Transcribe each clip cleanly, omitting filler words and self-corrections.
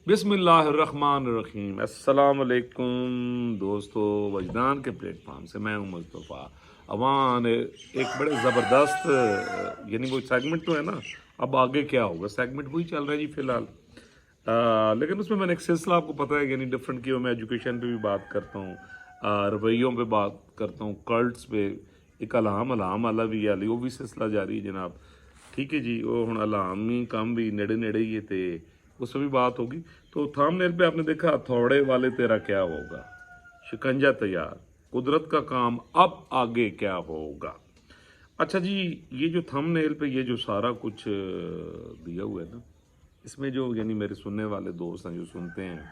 बिस्मिल्लाहिर्रहमानिर्रहीम। अस्सलाम वालेकुम दोस्तों, वजदान के प्लेटफॉर्म से मैं हूं मुस्तफ़ा अवान। एक बड़े ज़बरदस्त यानी वो सेगमेंट तो है ना, अब आगे क्या होगा, सेगमेंट वही चल रहा है जी फ़िलहाल। लेकिन उसमें मैंने एक सिलसिला, आपको पता है यानी डिफरेंट की, मैं एजुकेशन पे भी बात करता हूँ, रवैयों पे बात करता हूँ, कल्ट्स पे, एक अलाम अलाम आला भी आली वो भी सिलसिला जारी है जनाब। ठीक है जी, वो हुण अलामी काम भी नेड़े नेड़े ही है, ते उस पर भी बात होगी। तो थंबनेल पे आपने देखा, हथौड़े वाले तेरा क्या होगा, शिकंजा तैयार, कुदरत का काम, अब आगे क्या होगा। अच्छा जी, ये जो थंबनेल पे ये जो सारा कुछ दिया हुआ है ना, इसमें जो यानी मेरे सुनने वाले दोस्त हैं जो सुनते हैं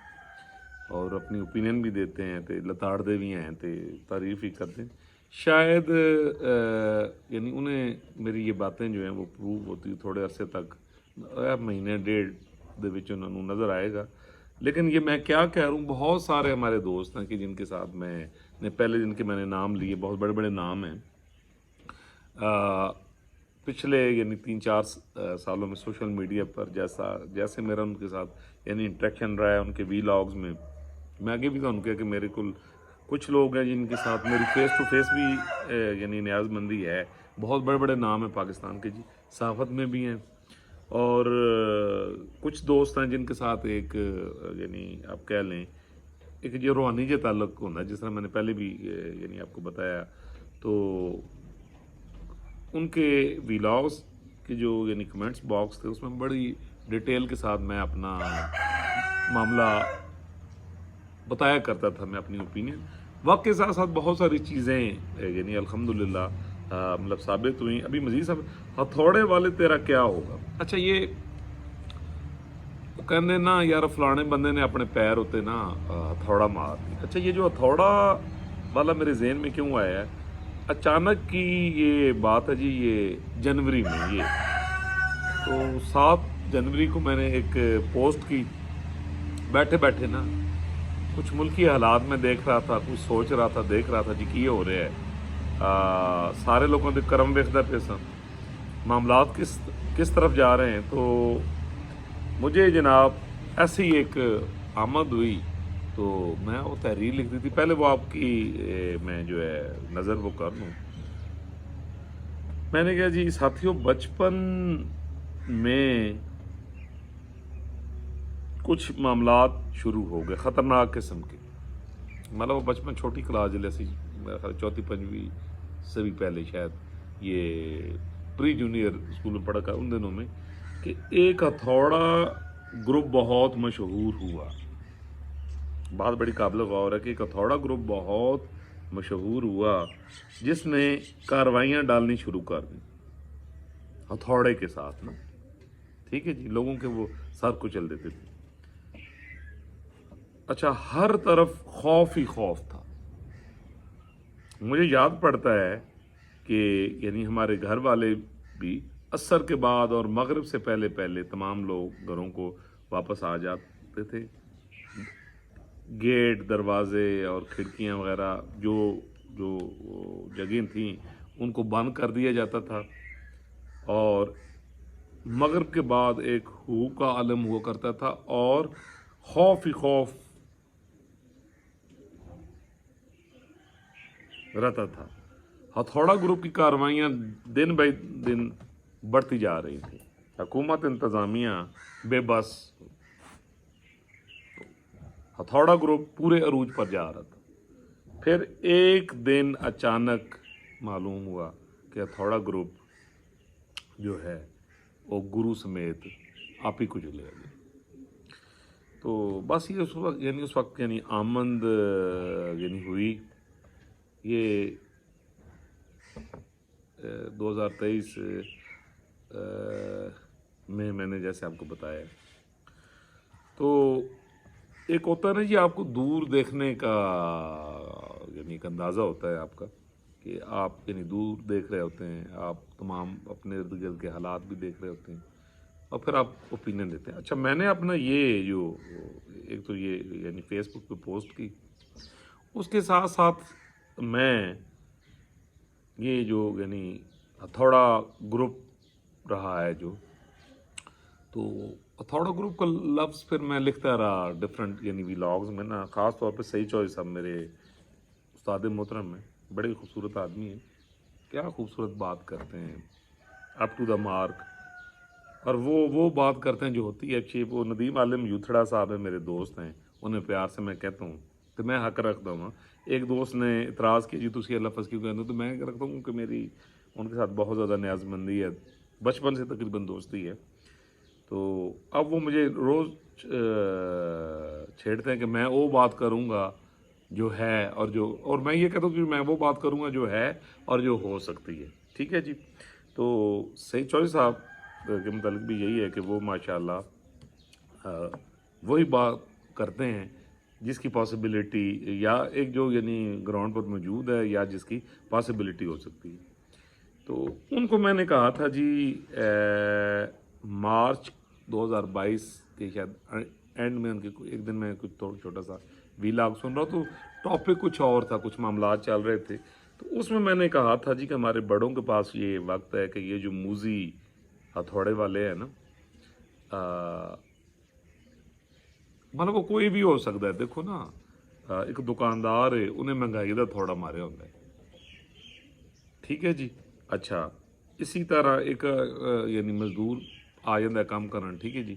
और अपनी ओपिनियन भी देते हैं, तो लताड़ते भी हैं, तो तारीफ ही करते हैं, शायद यानी उन्हें मेरी ये बातें जो हैं वो प्रूव होती थोड़े अरसे तक, महीने डेढ़ दे विच उन्होंने नज़र आएगा। लेकिन ये मैं क्या कह रहा हूँ, बहुत सारे हमारे दोस्त हैं कि जिनके साथ मैंने पहले, जिनके मैंने नाम लिए, बहुत बड़े बड़े नाम हैं, पिछले यानी 3-4 सालों में सोशल मीडिया पर जैसे मेरा उनके साथ यानी इंटरेक्शन रहा है, उनके वीलॉग्स में, मैं आगे भी कहूँ कि मेरे कुछ लोग हैं जिनके साथ मेरी फेस टू फेस भी यानी न्याज़मंदी है। बहुत बड़े बड़े नाम हैं पाकिस्तान के जी, सहाफ़त में भी हैं, और कुछ दोस्त हैं जिनके साथ एक यानी आप कह लें एक जो रूहानी जो ताल्लुक होता है, जिस तरह मैंने पहले भी यानी आपको बताया। तो उनके वीलॉग्स के जो यानी कमेंट्स बॉक्स थे, उसमें बड़ी डिटेल के साथ मैं अपना मामला बताया करता था, मैं अपनी ओपिनियन। वक्त के साथ साथ बहुत सारी चीज़ें यानी अल्हम्दुलिल्लाह मतलब साबित हुई, अभी मज़ीद साबित। हथौड़े वाले तेरा क्या होगा। अच्छा, ये कहते ना यार, फलाने बंदे ने अपने पैर होते ना हथौड़ा मार दिया। अच्छा, ये जो हथौड़ा वाला मेरे जहन में क्यों आया है, अचानक की ये बात है जी, ये जनवरी में, ये तो 7 जनवरी को मैंने एक पोस्ट की, बैठे बैठे ना कुछ मुल्की हालात में देख रहा था, कुछ सोच रहा था, देख रहा था जी कि ये हो रहा है, सारे लोगों के करम वेखदा पे सन, मामलात किस तरफ जा रहे हैं। तो मुझे जनाब ऐसी एक आमद हुई, तो मैं वो तहरीर लिख दी थी। पहले वो आपकी मैं जो है नज़र वो कर लूँ। मैंने कहा जी साथियों, बचपन में कुछ मामलात शुरू हो गए ख़तरनाक किस्म के, मतलब वो बचपन छोटी क्लास जैसी, मेरा ख्याल चौथी पंजवीं से भी पहले शायद, ये प्री जूनियर स्कूल में पढ़ा उन दिनों में, कि एक हथौड़ा ग्रुप बहुत मशहूर हुआ। बात बड़ी काबिल गौर है कि एक हथौड़ा ग्रुप बहुत मशहूर हुआ, जिसने कार्रवाइयाँ डालनी शुरू कर दी हथौड़े के साथ ना। ठीक है जी, लोगों के वो सर कुचल देते थे। अच्छा, हर तरफ खौफ ही खौफ था। मुझे याद पड़ता है कि यानी हमारे घर वाले भी असर के बाद और मगरिब से पहले पहले तमाम लोग घरों को वापस आ जाते थे। गेट, दरवाजे और खिड़कियां वगैरह जो जो जगह थी, उनको बंद कर दिया जाता था, और मगरिब के बाद एक हू का आलम हुआ करता था, और खौफ ही खौफ रहता था। हथौड़ा ग्रुप की कार्रवाइयाँ दिन ब दिन बढ़ती जा रही थी, हुकूमत इंतज़ामिया बेबस, हथौड़ा ग्रुप पूरे अरूज पर जा रहा था। फिर एक दिन अचानक मालूम हुआ कि हथौड़ा ग्रुप जो है वो गुरु समेत आप ही को चले गए। तो बस ये उस वक्त यानी आमंद यानी हुई, ये 2023 में मैंने जैसे आपको बताया। तो एक होता है ना जी, आपको दूर देखने का यानी एक अंदाज़ा होता है आपका, कि आप यानी दूर देख रहे होते हैं, आप तमाम अपने इर्द गिर्द के हालात भी देख रहे होते हैं, और फिर आप ओपिनियन देते हैं। अच्छा, मैंने अपना ये जो एक तो ये यानी फेसबुक पे पोस्ट की, उसके साथ साथ मैं ये जो यानी हथौड़ा ग्रुप रहा है जो, तो हथौड़ा ग्रुप का लफ्ज़ फिर मैं लिखता रहा डिफरेंट यानी व्लॉग्स में ना, ख़ास तौर पे सही चॉइस साहब मेरे उस्ताद मोहतरम हैं, बड़े खूबसूरत आदमी हैं, क्या खूबसूरत बात करते हैं, अप टू द मार्क। और वो बात करते हैं जो होती है अच्छी। वो नदीम आलिम यूथड़ा साहब है, मेरे दोस्त हैं, उन्हें प्यार से मैं कहता हूँ तो मैं हक रखता हूँ। एक दोस्त ने इतराज़ किया जी तुम ये लफ्ज़ क्यों कहते हो, तो मैं रखता हूँ कि मेरी उनके साथ बहुत ज़्यादा न्याज़मंदी है, बचपन से तकरीबन दोस्ती है। तो अब वो मुझे रोज़ छेड़ते हैं कि मैं वो बात करूँगा जो है और मैं ये कहता हूँ कि मैं वो बात करूँगा जो है और जो हो सकती है। ठीक है जी। तो सही चॉइस साहब के मुतालिक भी यही है कि वो माशाल्लाह वही बात करते हैं जिसकी पॉसिबिलिटी या एक जो यानी ग्राउंड पर मौजूद है या जिसकी पॉसिबिलिटी हो सकती है। तो उनको मैंने कहा था जी मार्च 2022 के शायद एंड में उनके एक दिन में कुछ थोड़ा छोटा सा वीलॉग सुन रहा, तो टॉपिक कुछ और था, कुछ मामलात चल रहे थे। तो उसमें मैंने कहा था जी कि हमारे बड़ों के पास ये वक्त है कि ये जो मूजी हथौड़े वाले हैं ना, मतलब वो कोई भी हो सकता है। देखो ना, एक दुकानदार है, उन्हें महंगाई का थोड़ा मारे होंगे, ठीक है जी। अच्छा, इसी तरह एक यानी मजदूर आ जाता है काम करन, ठीक है जी,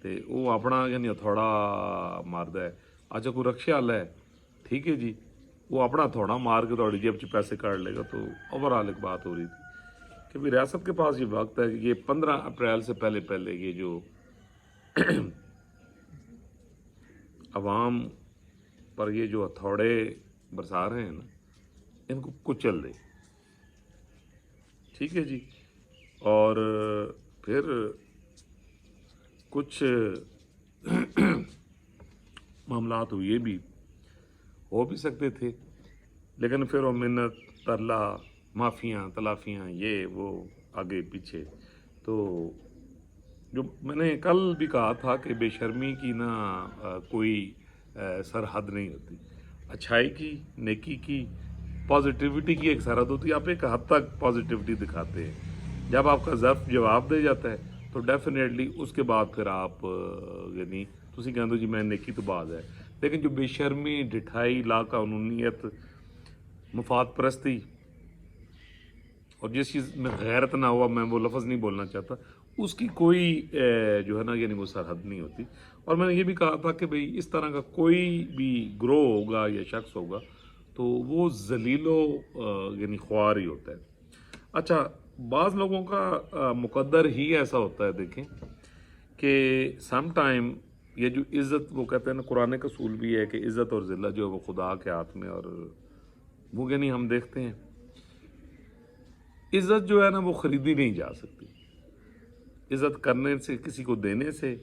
तो वो अपना यानी हथौड़ा मारदा है। अच्छा, कोई रक्शे वाला है, ठीक है जी, वो अपना हथौड़ा मार के थोड़ी जेब च पैसे काट लेगा। तो ओवरऑल एक बात हो रही थी कि भी रियासत के पास ये वक्त है कि ये 15 अप्रैल से पहले पहले ये जो अवाम पर ये जो हथौड़े बरसा रहे हैं ना, इनको कुचल दे, ठीक है जी। और फिर कुछ मामलात हुए भी हो भी सकते थे, लेकिन फिर वो मिन्नत तरला माफ़ियाँ तलाफ़ियाँ ये वो आगे पीछे। तो जो मैंने कल भी कहा था कि बेशर्मी की ना कोई सरहद नहीं होती। अच्छाई की, नेकी की, पॉजिटिविटी की एक सरहद होती है। आप एक हद तक पॉजिटिविटी दिखाते हैं, जब आपका ज़र्फ जवाब दे जाता है तो डेफिनेटली उसके बाद फिर आप यानी तुसी कहते हो जी मैं नेकी तो बाज है। लेकिन जो बेशर्मी, ढिठाई, लाकानूनीयत, मुफाद परस्ती और जिस चीज़ में गैरत ना हुआ, मैं वो लफ्ज़ नहीं बोलना चाहता, उसकी कोई जो है ना यानी वो सरहद नहीं होती। और मैंने ये भी कहा था कि भाई इस तरह का कोई भी ग्रोह होगा या शख्स होगा तो वो जलीलो यानी ख्वार ही होता है। अच्छा, बाज़ लोगों का मुकद्दर ही ऐसा होता है, देखें कि सम टाइम ये जो इज़्ज़त वो कहते हैं ना, कुरान का असूल भी है कि इज़्ज़त और ज़िल्लत जो है वो खुदा के हाथ में। और वो यानी हम देखते हैं इज़्ज़त जो है ना वो ख़रीदी नहीं जा सकती। इज़्ज़त करने से, किसी को देने से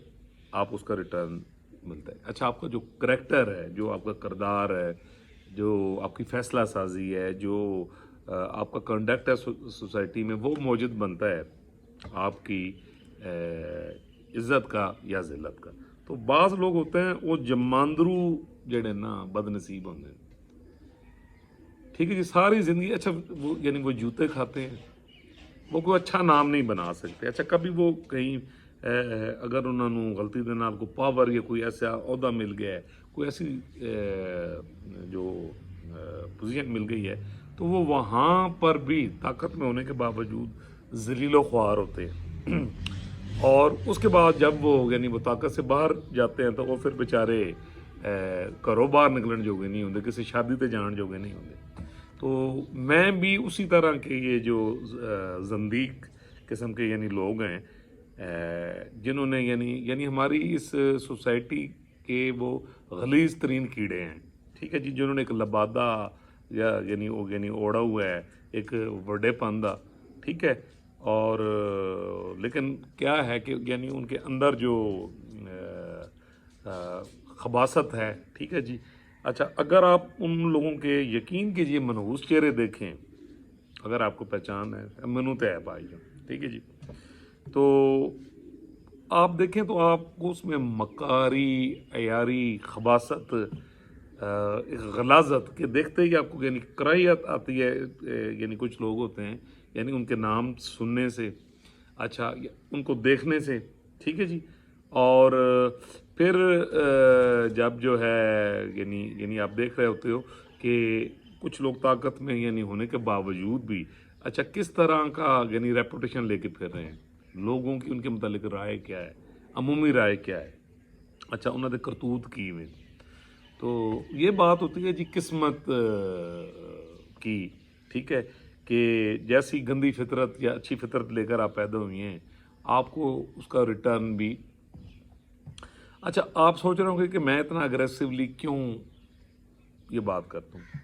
आप उसका रिटर्न मिलता है। अच्छा, आपका जो करैक्टर है, जो आपका किरदार है, जो आपकी फ़ैसला साजी है, जो आपका कंडक्ट है सोसाइटी में, वो मौजूद बनता है आपकी इज़्ज़त का या ज़िल्लत का। तो बाज़ लोग होते हैं वो जमांदरू जड़े ना बदनसीब होंगे, ठीक है जी, सारी ज़िंदगी। अच्छा, वो यानी वो जूते खाते हैं, वो कोई अच्छा नाम नहीं बना सकते। अच्छा, कभी वो कहीं अगर उन्होंने गलती दे नाल को पावर या कोई ऐसा अहदा मिल गया है, कोई ऐसी जो पोजीशन मिल गई है, तो वो वहाँ पर भी ताकत में होने के बावजूद जलीलो ख्वार होते हैं। और उसके बाद जब वो यानी वो ताकत से बाहर जाते हैं तो वो फिर बेचारे घरों बाहर निकलने जोगे नहीं होंगे, किसी शादी ते जान जोगे नहीं होंगे। तो मैं भी उसी तरह के ये जो जंदीक किस्म के यानी लोग हैं जिन्होंने यानी यानी हमारी इस सोसाइटी के वो गलीज़ तरीन कीड़े हैं, ठीक है जी, जिन्होंने एक लबादा या यानी वो यानी ओढ़ा हुआ है एक बड़े पंदा, ठीक है। और लेकिन क्या है कि यानी उनके अंदर जो खबासत है, ठीक है जी। अच्छा, अगर आप उन लोगों के यकीन कीजिए मनहूस चेहरे देखें, अगर आपको पहचान है, मनुत है भाई जो, ठीक है जी, तो आप देखें तो आपको उसमें मकारी, अयारी, खबासत, एक गलाजत के देखते ही आपको यानी कराहियत आती है। यानी कुछ लोग होते हैं यानी उनके नाम सुनने से, अच्छा उनको देखने से, ठीक है जी, اور پھر جب جو ہے یعنی آپ دیکھ رہے ہوتے ہو کہ کچھ لوگ طاقت میں یعنی ہونے کے باوجود بھی اچھا کس طرح کا یعنی ریپوٹیشن لے کے پھر رہے ہیں، لوگوں کی ان کے متعلق رائے کیا ہے، عمومی رائے کیا ہے، اچھا انہوں نے کرتوت کی میں. تو یہ بات ہوتی ہے جی قسمت کی، ٹھیک ہے، کہ جیسی گندی فطرت یا اچھی فطرت لے کر آپ پیدا ہوئی ہیں آپ کو اس کا ریٹرن بھی. اچھا آپ سوچ رہے ہوں گے کہ میں اتنا اگریسولی کیوں یہ بات کرتا ہوں.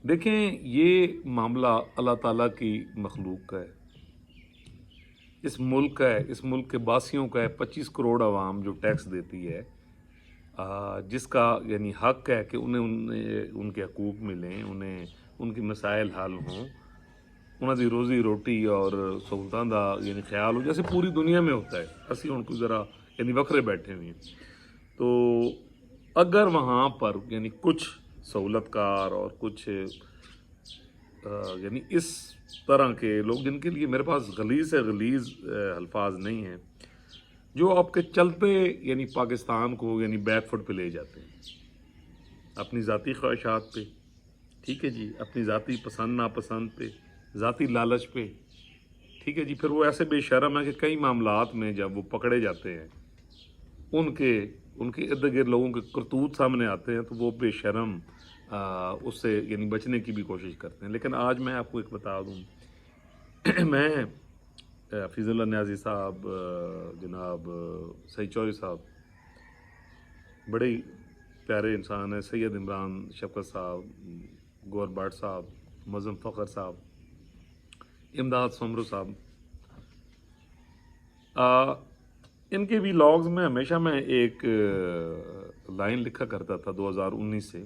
دیکھیں یہ معاملہ اللہ تعالیٰ کی مخلوق کا ہے، اس ملک کا ہے، اس ملک کے باسیوں کا ہے. 25 کروڑ عوام جو ٹیکس دیتی ہے، جس کا یعنی حق ہے کہ انہیں ان کے حقوق ملیں، انہیں ان کے مسائل حل ہوں، انہوں دی روزی روٹی اور سہولتاں دا یعنی خیال ہو جیسے پوری دنیا میں ہوتا ہے. اسی ان کو ذرا یعنی وکھرے بیٹھے ہوئے ہیں. تو اگر وہاں پر یعنی کچھ سہولت کار اور کچھ یعنی اس طرح کے لوگ جن کے لیے میرے پاس غلیظ سے غلیظ الفاظ نہیں ہیں، جو آپ کے چلتے یعنی پاکستان کو یعنی بیک فٹ پہ لے جاتے ہیں اپنی ذاتی خواہشات پہ، ٹھیک ہے جی، اپنی ذاتی پسند ناپسند پہ، ذاتی لالچ پہ، ٹھیک ہے جی. پھر وہ ایسے بے شرم ہے کہ کئی معاملات میں جب وہ پکڑے جاتے ہیں ان کے ارد گرد لوگوں کے کرتوت سامنے آتے ہیں تو وہ بے شرم اس سے یعنی بچنے کی بھی کوشش کرتے ہیں. لیکن آج میں آپ کو ایک بتا دوں میں حفیظ اللہ نیازی صاحب، جناب سعید چوہدری صاحب بڑے ہی پیارے انسان ہیں، سید عمران شفقت صاحب، گور بٹ صاحب، مظم فخر صاحب، امداد سمرو صاحب، ان کے ولاگز میں ہمیشہ میں ایک لائن لکھا کرتا تھا 2019 سے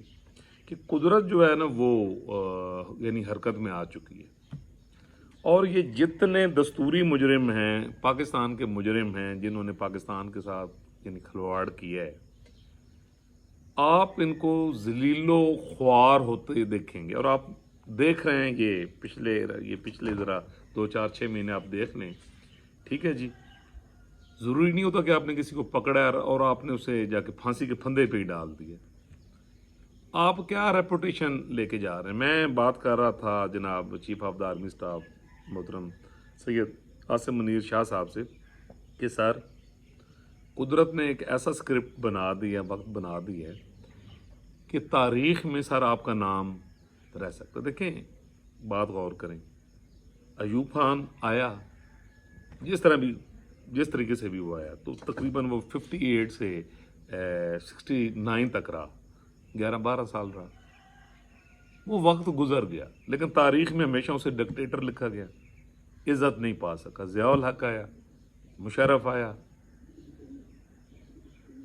کہ قدرت جو ہے نا وہ یعنی حرکت میں آ چکی ہے، اور یہ جتنے دستوری مجرم ہیں، پاکستان کے مجرم ہیں جنہوں نے پاکستان کے ساتھ یعنی کھلواڑ کیا ہے، آپ ان کو ذلیل و خوار ہوتے دیکھیں گے. اور آپ دیکھ رہے ہیں یہ پچھلے ذرا 2 4 6 مہینے آپ دیکھ لیں، ٹھیک ہے جی. ضروری نہیں ہوتا کہ آپ نے کسی کو پکڑا اور آپ نے اسے جا کے پھانسی کے پھندے پہ ہی ڈال دیا. آپ کیا ریپوٹیشن لے کے جا رہے ہیں؟ میں بات کر رہا تھا جناب chief of the army staff محترم سید عاصم منیر شاہ صاحب سے کہ سر قدرت نے ایک ایسا اسکرپٹ بنا دیا، وقت بنا دی ہے کہ تاریخ میں سر آپ کا نام رہ سکتا. دیکھیں بات غور کریں، ایوب خان آیا جس طریقے سے بھی وہ آیا تو تقریباً وہ 58 سے 69 تک رہا، 11 12 سال رہا. وہ وقت گزر گیا لیکن تاریخ میں ہمیشہ اسے ڈکٹیٹر لکھا گیا، عزت نہیں پا سکا. ضیاء الحق آیا، مشرف آیا،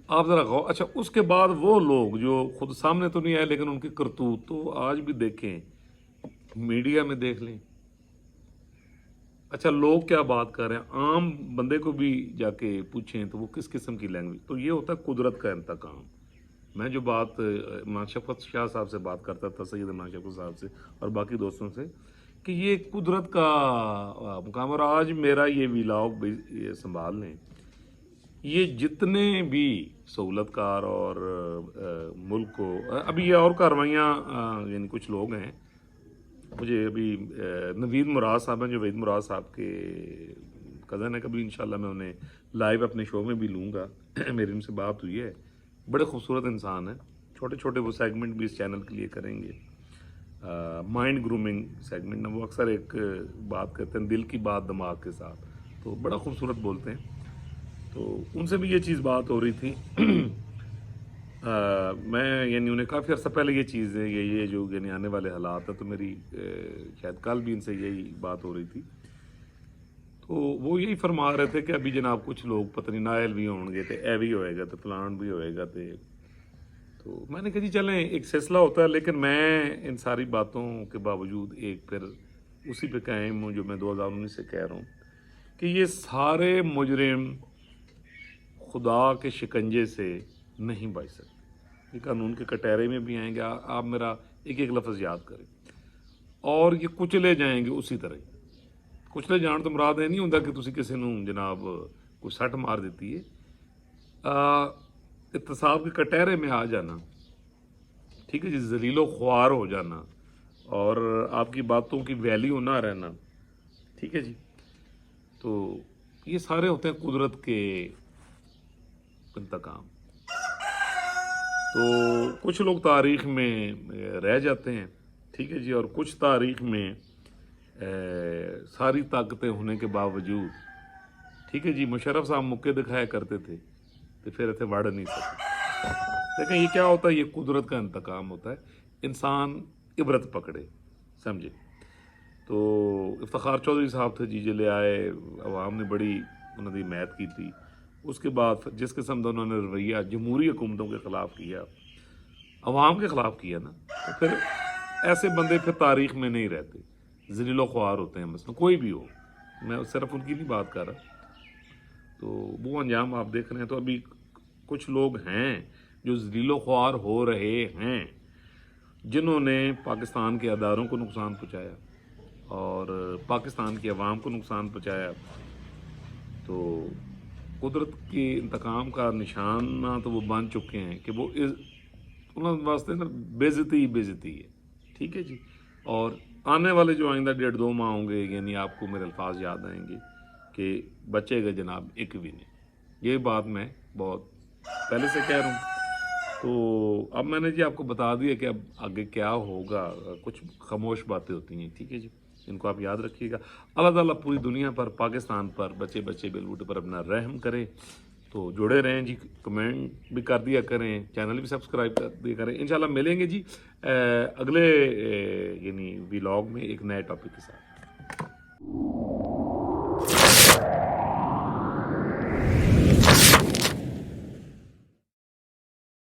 آپ ذرا غور. اچھا اس کے بعد وہ لوگ جو خود سامنے تو نہیں آئے لیکن ان کے کرتوت تو آج بھی دیکھیں، میڈیا میں دیکھ لیں. اچھا لوگ کیا بات کر رہے ہیں، عام بندے کو بھی جا کے پوچھیں تو وہ کس قسم کی لینگویج. تو یہ ہوتا ہے قدرت کا انتقام. میں جو بات عمران شفقت شاہ صاحب سے بات کرتا تھا، سید عمران شفقت صاحب سے اور باقی دوستوں سے، کہ یہ قدرت کا مقام. اور آج میرا یہ ولاگ بھی سنبھال لیں، یہ جتنے بھی سہولت کار اور ملک کو ابھی یہ اور کاروائیاں یعنی کچھ لوگ ہیں، مجھے ابھی نوید مراد صاحب ہیں جو وحید مراد صاحب کے کزن ہے، کبھی انشاءاللہ میں انہیں لائیو اپنے شو میں بھی لوں گا. میری ان سے بات ہوئی ہے، بڑے خوبصورت انسان ہیں. چھوٹے چھوٹے وہ سیگمنٹ بھی اس چینل کے لیے کریں گے، مائنڈ گرومنگ سیگمنٹ. وہ اکثر ایک بات کرتے ہیں دل کی بات دماغ کے ساتھ، تو بڑا خوبصورت بولتے ہیں. تو ان سے بھی یہ چیز بات ہو رہی تھی. میں یعنی انہیں کافی عرصہ پہلے یہ چیز ہے یہ جو یعنی آنے والے حالات ہیں، تو میری شاید کل بھی ان سے یہی بات ہو رہی تھی. تو وہ یہی فرما رہے تھے کہ ابھی جناب کچھ لوگ پتہ نہیں نائل بھی ہوں گے، تو اے بھی ہوئے گا، تو پلان بھی ہوئے گا. تو میں نے کہا جی چلیں ایک سلسلہ ہوتا ہے، لیکن میں ان ساری باتوں کے باوجود ایک پھر اسی پہ قائم ہوں جو میں 2019 سے کہہ رہا ہوں کہ یہ سارے مجرم خدا کے شکنجے سے نہیں بچ سکتے. یہ قانون کے کٹہرے میں بھی آئیں گے، آپ میرا ایک ایک لفظ یاد کریں، اور یہ کچلے جائیں گے اسی طرح. کچلے جان تو مراد یہ نہیں ہوتا کہ تسی کسی نوں جناب کوئی سٹ مار دیتی ہے. इत्तेसाब के कटहरे में आ जाना, ठीक है जी, जलीलो ख्वार हो जाना और आपकी बातों की वैल्यू ना रहना, ठीक है जी, तो ये सारे होते हैं कुदरत के इंतकाम। तो कुछ लोग तारीख़ में रह जाते हैं, ठीक है जी, और कुछ तारीख़ में सारी ताकतें होने के बावजूद, ठीक है जी, मुशर्रफ साहब मुक्के दिखाया करते थे तो फिर इतने बढ़ नहीं सकते। लेकिन ये क्या होता है, ये कुदरत का इंतकाम होता है, इंसान इबरत पकड़े, समझे। तो इफ्तिखार चौधरी साहब थे जी जिले आए, अवाम ने बड़ी उन्होंने हिमायत की थी। उसके बाद जिस किस्म का उन्होंने रवैया जमहूरी हुकूमतों के ख़िलाफ़ किया, अवाम के ख़िलाफ़ किया ना, तो फिर ऐसे बंदे फिर तारीख़ में नहीं रहते, ज़लीलो ख्वार होते हैं, मसलन कोई भी हो, मैं सिर्फ उनकी नहीं बात कर रहा। तो वो अंजाम आप देख रहे हैं। तो अभी कुछ लोग हैं जो ज़लीलो ख्वार हो रहे हैं, जिन्होंने पाकिस्तान के अदारों को नुकसान पहुँचाया और पाकिस्तान की अवाम को नुकसान पहुँचाया। तो कुदरत के इंतकाम का निशाना तो वो बन चुके हैं कि वो उन्होंने वास्ते ना बेइज्जती ही बेइज्जती है, ठीक है जी। और आने वाले जो आइंदा 1.5-2 माह होंगे, यानी आपको मेरे अल्फाज याद आएंगे कि बचेगा जनाब एक भी नहीं। ये बात मैं बहुत पहले से कह रहा हूँ। तो अब मैंने जी आपको बता दिया कि अब आगे क्या होगा। कुछ खामोश बातें होती हैं, ठीक है जी, इनको आप याद रखिएगा। अल्लाह ताला पूरी दुनिया पर, पाकिस्तान पर, बच्चे बच्चे बेलबूटे पर अपना रहम करे। तो जुड़े रहें जी, कमेंट भी कर दिया करें, चैनल भी सब्सक्राइब कर दिया करें। इंशाल्लाह मिलेंगे जी अगले यानी व्लॉग में एक नए टॉपिक के साथ।